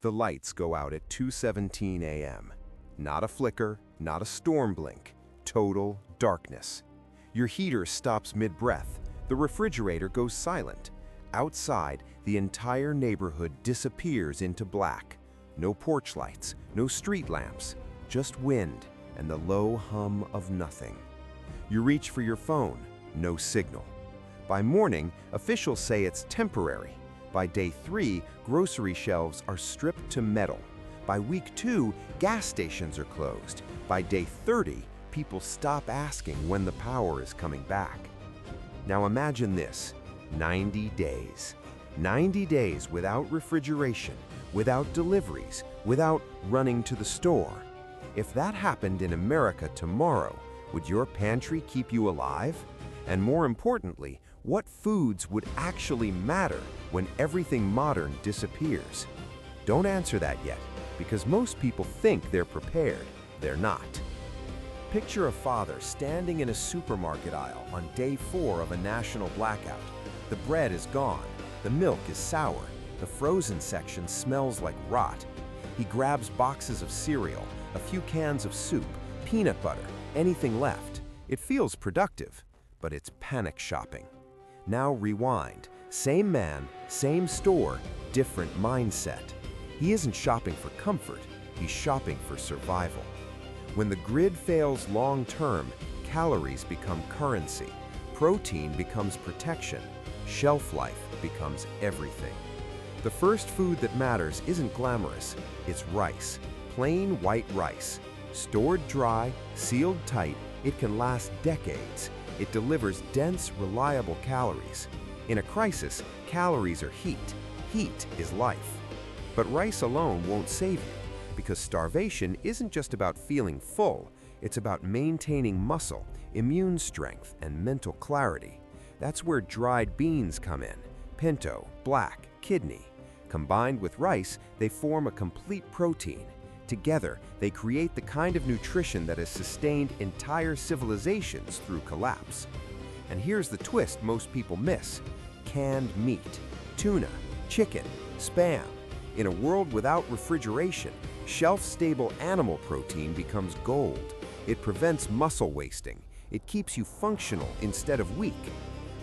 The lights go out at 2:17 a.m. Not a flicker, not a storm blink, total darkness. Your heater stops mid-breath, the refrigerator goes silent. Outside, the entire neighborhood disappears into black. No porch lights, no street lamps, just wind and the low hum of nothing. You reach for your phone, no signal. By morning, officials say it's temporary. By day 3, grocery shelves are stripped to metal. By week 2, gas stations are closed. By day 30, people stop asking when the power is coming back. Now imagine this, 90 days. 90 days without refrigeration, without deliveries, without running to the store. If that happened in America tomorrow, would your pantry keep you alive? And more importantly, what foods would actually matter when everything modern disappears? Don't answer that yet, because most people think they're prepared. They're not. Picture a father standing in a supermarket aisle on day 4 of a national blackout. The bread is gone, the milk is sour, the frozen section smells like rot. He grabs boxes of cereal, a few cans of soup, peanut butter, anything left. It feels productive, but it's panic shopping. Now rewind. Same man, same store, different mindset. He isn't shopping for comfort, he's shopping for survival. When the grid fails long-term, calories become currency, protein becomes protection, shelf life becomes everything. The first food that matters isn't glamorous, it's rice, plain white rice. Stored dry, sealed tight, it can last decades. It delivers dense, reliable calories. In a crisis, calories are heat. Heat is life. But rice alone won't save you, because starvation isn't just about feeling full, it's about maintaining muscle, immune strength, and mental clarity. That's where dried beans come in. Pinto, black, kidney. Combined with rice, they form a complete protein. Together, they create the kind of nutrition that has sustained entire civilizations through collapse. And here's the twist most people miss. Canned meat, tuna, chicken, Spam. In a world without refrigeration, shelf-stable animal protein becomes gold. It prevents muscle wasting. It keeps you functional instead of weak.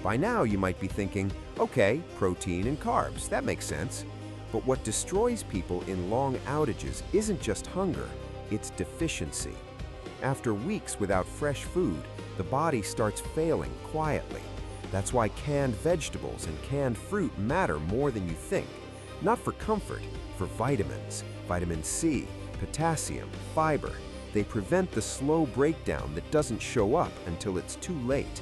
By now you might be thinking, okay, protein and carbs, that makes sense. But what destroys people in long outages isn't just hunger, it's deficiency. After weeks without fresh food, the body starts failing quietly. That's why canned vegetables and canned fruit matter more than you think. Not for comfort, for vitamins, vitamin C, potassium, fiber. They prevent the slow breakdown that doesn't show up until it's too late.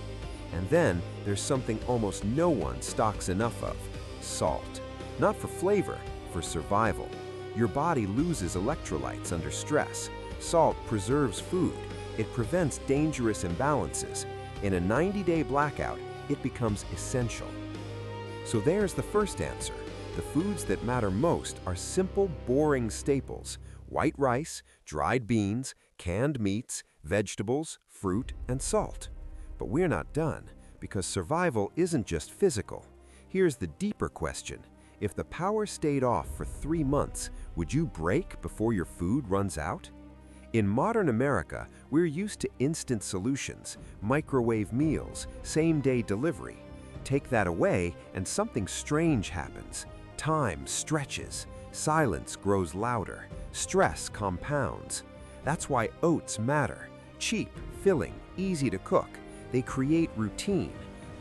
And then there's something almost no one stocks enough of, salt. Not for flavor, for survival. Your body loses electrolytes under stress. Salt preserves food. It prevents dangerous imbalances. In a 90-day blackout, it becomes essential. So there's the first answer. The foods that matter most are simple, boring staples: white rice, dried beans, canned meats, vegetables, fruit, and salt. But we're not done, because survival isn't just physical. Here's the deeper question. If the power stayed off for 3 months, would you break before your food runs out? In modern America, we're used to instant solutions, microwave meals, same-day delivery. Take that away and something strange happens. Time stretches, silence grows louder, stress compounds. That's why oats matter. Cheap, filling, easy to cook. They create routine.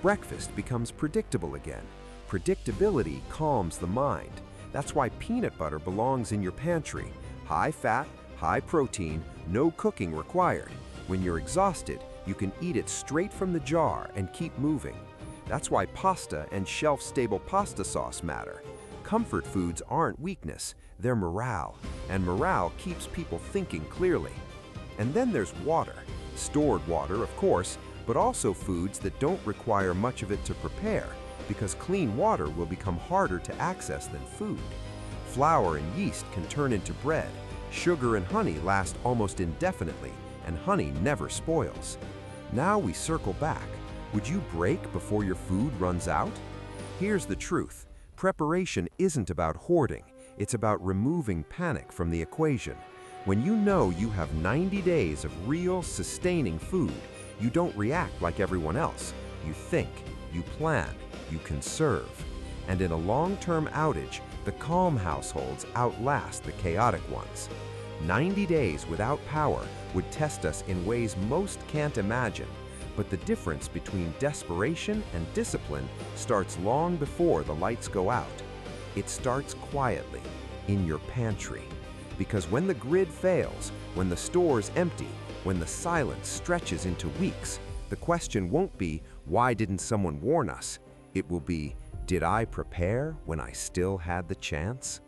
Breakfast becomes predictable again. Predictability calms the mind. That's why peanut butter belongs in your pantry. High fat, high protein, no cooking required. When you're exhausted, you can eat it straight from the jar and keep moving. That's why pasta and shelf-stable pasta sauce matter. Comfort foods aren't weakness, they're morale, and morale keeps people thinking clearly. And then there's water. Stored water, of course, but also foods that don't require much of it to prepare, because clean water will become harder to access than food. Flour and yeast can turn into bread. Sugar and honey last almost indefinitely, and honey never spoils. Now we circle back. Would you break before your food runs out? Here's the truth. Preparation isn't about hoarding. It's about removing panic from the equation. When you know you have 90 days of real, sustaining food, you don't react like everyone else. You think, you plan, you conserve. And in a long-term outage, the calm households outlast the chaotic ones. 90 days without power would test us in ways most can't imagine, but the difference between desperation and discipline starts long before the lights go out. It starts quietly, in your pantry. Because when the grid fails, when the store's empty, when the silence stretches into weeks, the question won't be, why didn't someone warn us? It will be, did I prepare when I still had the chance?